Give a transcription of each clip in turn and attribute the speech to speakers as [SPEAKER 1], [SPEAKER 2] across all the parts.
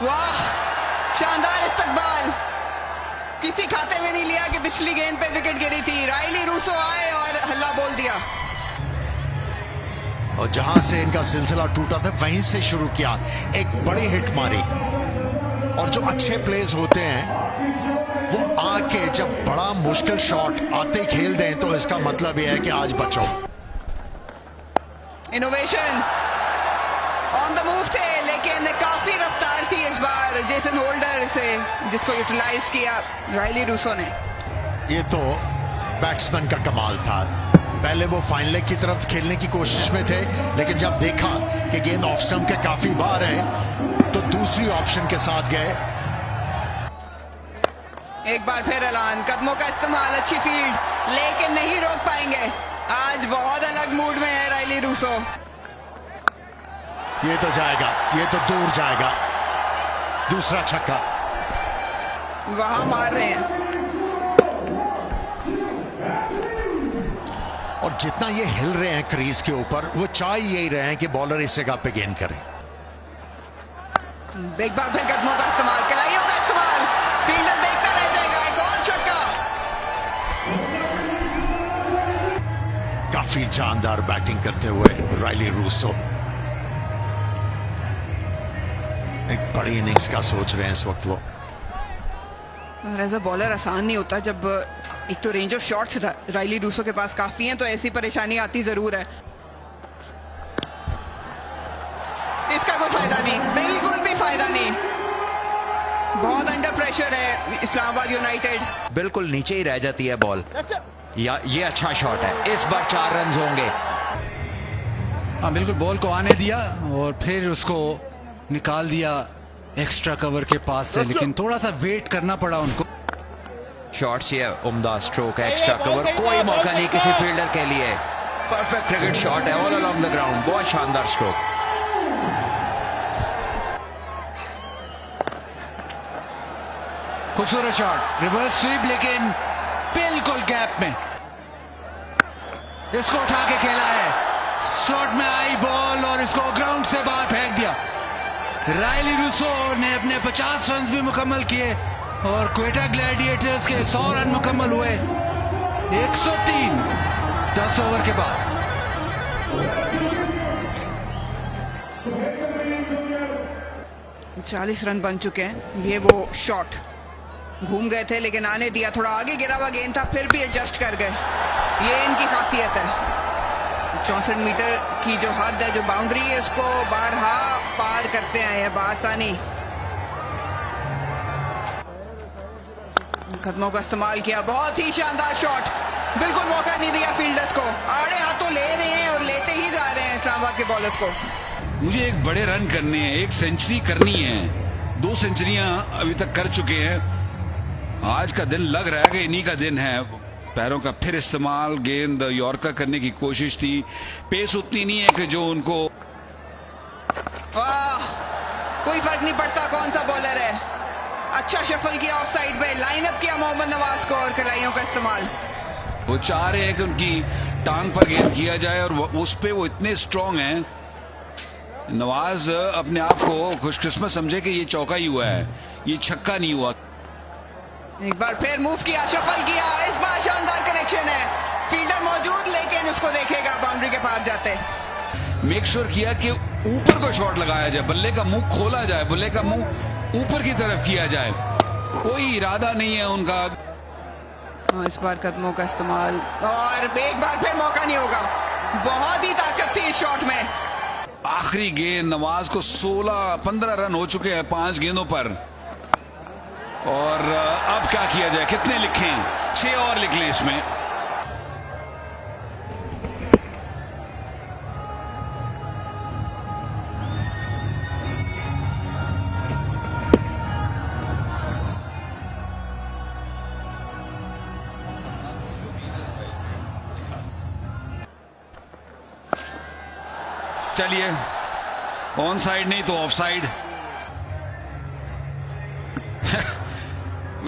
[SPEAKER 1] वाह, शानदार इस्तकबाल। किसी खाते में नहीं लिया कि पिछली गेंद पे विकेट गिरी थी। रायली रूसो आए और हल्ला बोल दिया।
[SPEAKER 2] और जहां से इनका सिलसिला टूटा था वहीं से शुरू किया, एक बड़ी हिट मारी। और जो अच्छे प्लेयर्स होते हैं वो आके जब बड़ा मुश्किल शॉट आते ही खेल दें तो इसका मतलब यह है कि आज बचो।
[SPEAKER 1] इनोवेशन ऑन द मूव थे, लेकिन काफी रफ्तार थी इस बार जेसन होल्डर से, जिसको यूटिलाइज किया रायली रूसो ने।
[SPEAKER 2] ये तो बैट्समैन का कमाल था। पहले वो फाइनल की तरफ खेलने की कोशिश में थे, लेकिन जब देखा कि गेंद ऑफ स्टंप के काफी बाहर है तो दूसरी ऑप्शन के साथ गए।
[SPEAKER 1] एक बार फिर ऐलान, कदमों का इस्तेमाल, अच्छी फील्ड, लेकिन नहीं रोक पाएंगे। आज बहुत अलग मूड में है रायली रूसो।
[SPEAKER 2] ये तो जाएगा, ये तो दूर जाएगा। दूसरा छक्का
[SPEAKER 1] वहां मार रहे हैं।
[SPEAKER 2] और जितना ये हिल रहे हैं क्रीज के ऊपर, वो चाह यही रहे हैं कि बॉलर इस जगह पे गेंद करे।
[SPEAKER 1] एक बार फिर कदमों का इस्तेमाल, कलाइयों का इस्तेमाल, फील्डर देखता रह जाएगा। एक और छक्का।
[SPEAKER 2] काफी जानदार बैटिंग करते हुए रायली रूसो एक बड़ी इनिंग्स का सोच रहे हैं इस वक्त वो।
[SPEAKER 1] और एज अ बॉलर आसान नहीं होता जब एक तो range of shots Rilee Rossouw के पास काफी हैं, तो ऐसी परेशानी आती जरूर है। इसका कोई फायदा नहीं, बिल्कुल भी फायदा नहीं। बहुत अंडर प्रेशर है इस्लामाबाद यूनाइटेड।
[SPEAKER 3] बिल्कुल नीचे ही रह जाती है बॉल। या ये अच्छा शॉट है, इस बार 4 रन होंगे।
[SPEAKER 4] हाँ, बिल्कुल बॉल को आने दिया और फिर उसको निकाल दिया एक्स्ट्रा कवर के पास से, लेकिन थोड़ा सा वेट करना पड़ा उनको।
[SPEAKER 3] शॉट्स ये उम्दा स्ट्रोक है, एक्स्ट्रा कवर, कोई मौका नहीं किसी फील्डर के लिए। परफेक्ट क्रिकेट शॉट है ऑल अलोंग द ग्राउंड, बहुत शानदार स्ट्रोक।
[SPEAKER 4] खूबसूरत शॉट, रिवर्स स्वीप, लेकिन बिल्कुल गैप में इसको उठा के खेला है। स्लॉट में आई बॉल और इसको ग्राउंड से बाहर फेंक दिया। रायली रूसो ने अपने 50 रन भी मुकम्मल किए और क्वेटा ग्लैडिएटर्स के 100 रन मुकम्मल हुए। 103 10 ओवर के बाद।
[SPEAKER 1] चालीस रन बन चुके हैं। ये वो शॉट घूम गए थे, लेकिन आने दिया। थोड़ा आगे गिरा हुआ गेंद था, फिर भी एडजस्ट कर गए। ये इनकी खासियत है। 64 मीटर की जो हद है, जो बाउंड्री है, उसको बारहा पार करते हैं बासानी। कदमों का इस्तेमाल किया, बहुत ही शानदार शॉट। बिल्कुल मौका नहीं दिया फील्डर्स को। आड़े हाथों ले रहे हैं और लेते ही जा रहे हैं इस्लामाबाद के बॉलर्स को।
[SPEAKER 5] मुझे एक बड़े रन करने हैं, एक सेंचुरी करनी है। 2 सेंचुरियां अभी तक कर चुके हैं। आज का दिन लग रहा है कि इन्हीं का दिन है। पैरों का फिर इस्तेमाल, गेंद यॉर्कर करने की कोशिश थी। पेस उतनी नहीं है कि जो उनको।
[SPEAKER 1] वाह, कोई फर्क नहीं पड़ता कौन सा बॉलर है। अच्छा शफल किया ऑफ साइड पे, लाइनअप किया मोहम्मद नवाज को और कलाइयों का इस्तेमाल।
[SPEAKER 5] वो चाह रहे हैं कि उनकी टांग पर गेंद किया जाए और उस पे वो इतने स्ट्रांग हैं। नवाज अपने आप को खुशकिस्मत समझे कि ये चौका ही हुआ है, ये छक्का नहीं हुआ।
[SPEAKER 1] एक बार फिर मूव किया, शफल किया। इस बार शानदार कनेक्शन है, फील्डर मौजूद, लेकिन उसको देखेगा बाउंड्री के पार जाते।
[SPEAKER 5] मेक श्योर किया कि ऊपर को शॉट लगाया जाए, बल्ले का मुंह खोला जाए, बल्ले का मुंह ऊपर की तरफ किया जाए। कोई इरादा नहीं है उनका।
[SPEAKER 1] इस बार कदमों का इस्तेमाल और एक बार फिर मौका नहीं होगा। बहुत ही ताकत थी इस शॉट में।
[SPEAKER 5] आखिरी गेंद, नवाज को 15 रन हो चुके हैं 5 गेंदों पर। और अब क्या किया जाए, कितने लिखें? 6 और लिख लें इसमें। चलिए, ऑन साइड नहीं तो ऑफ साइड।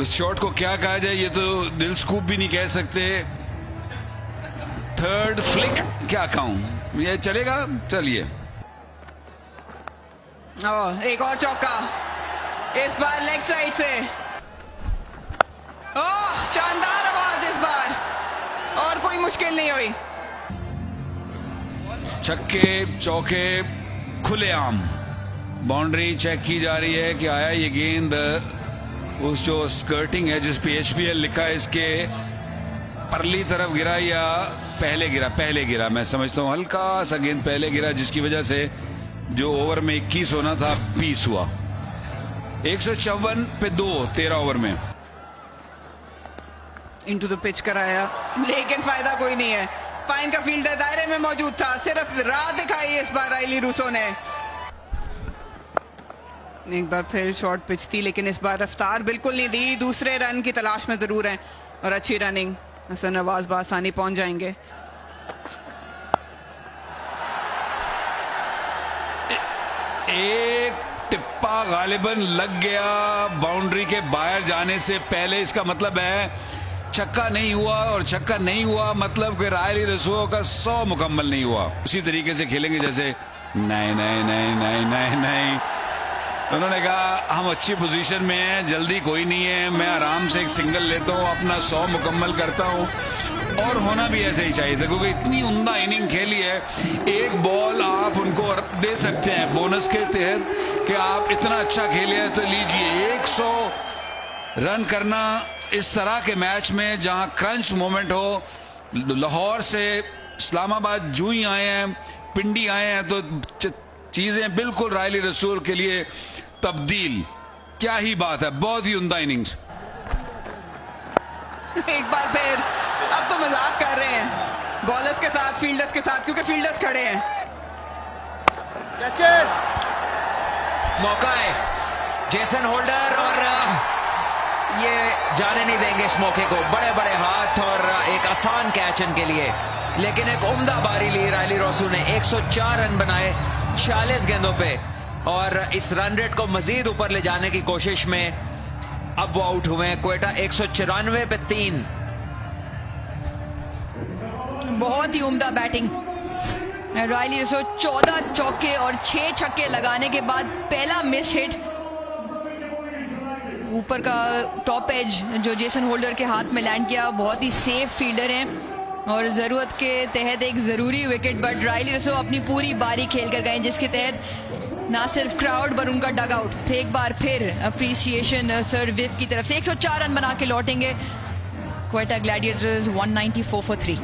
[SPEAKER 5] इस शॉट को क्या कहा जाए, ये तो दिल स्कूप भी नहीं कह सकते। थर्ड फ्लिक क्या कहूं, ये चलेगा? चलिए,
[SPEAKER 1] एक और चौका, इस बार लेग साइड से। ओह, शानदार आवाज इस बार, और कोई मुश्किल नहीं हुई।
[SPEAKER 5] छक्के चौके खुलेआम, बाउंड्री चेक की जा रही है कि आया ये गेंद उस जो स्कर्टिंग है जिस पे HPL लिखा है इसके परली तरफ गिरा या पहले गिरा। मैं समझता हूं हल्का सा गेंद पहले गिरा, जिसकी वजह से जो ओवर में 21 होना था 20 हुआ। 154 पे 2 13 ओवर में।
[SPEAKER 1] इनटू द पिच कराया, लेकिन फायदा कोई नहीं है। फाइन का फील्डर दायरे में मौजूद था, सिर्फ राह दिखाई इस बार राइली रूसो ने। एक बार फिर शॉर्ट पिच थी, लेकिन इस बार रफ्तार बिल्कुल नहीं दी। दूसरे रन की तलाश में जरूर है और अच्छी रनिंग। हसन नवाज बासानी पहुंच जाएंगे।
[SPEAKER 5] एक टिप्पा गालिबन लग गया बाउंड्री के बाहर जाने से पहले। इसका मतलब है छक्का नहीं हुआ, और छक्का नहीं हुआ मतलब कि रायली रसूल का 100 मुकम्मल नहीं हुआ। उसी तरीके से खेलेंगे जैसे नहीं नहीं नहीं नहीं नहीं नहीं। उन्होंने कहा हम अच्छी पोजीशन में हैं, जल्दी कोई नहीं है, मैं आराम से एक सिंगल लेता हूं, अपना 100 मुकम्मल करता हूं। और होना भी ऐसे ही चाहिए था, क्योंकि इतनी उम्दा इनिंग खेली है। एक बॉल आप उनको दे सकते हैं बोनस के तहत कि आप इतना अच्छा खेले हैं, तो लीजिए। 100 रन करना इस तरह के मैच में जहां क्रंच मोमेंट हो। लाहौर से इस्लामाबाद जू ही आए हैं, पिंडी आए हैं, तो चीजें बिल्कुल रायली रसूल के लिए तब्दील। क्या ही बात है, बहुत ही उम्दा इनिंग्स।
[SPEAKER 1] एक बार फिर, अब तो मजाक कर रहे हैं बॉलर्स के साथ, फील्डर्स के साथ, क्योंकि फील्डर्स खड़े हैं।
[SPEAKER 3] मौका है जेसन होल्डर, और ये जाने नहीं देंगे इस मौके को। बड़े बड़े हाथ और एक आसान कैच इनके लिए, लेकिन एक उम्दा बारी ली रायली रसूल ने। 104 रन बनाए 46 गेंदों पे, और इस रन रेट को मजीद ऊपर ले जाने की कोशिश में अब वो आउट हुए हैं। क्वेटा 194 पे 3।
[SPEAKER 6] बहुत ही उम्दा बैटिंग रायली रसूल। 14 चौके और 6 छक्के लगाने के बाद पहला मिस हिट, ऊपर का टॉप एज जो जेसन होल्डर के हाथ में लैंड किया। बहुत ही सेफ फील्डर हैं और जरूरत के तहत एक जरूरी विकेट, बट रायली रसूल अपनी पूरी बारी खेल कर गए, जिसके तहत ना सिर्फ क्राउड पर उनका डग आउट थे। एक बार फिर अप्रिसिएशन सर विव की तरफ से। 104 रन बना के लौटेंगे क्वेटा ग्लैडिएटर्स 194 for 3।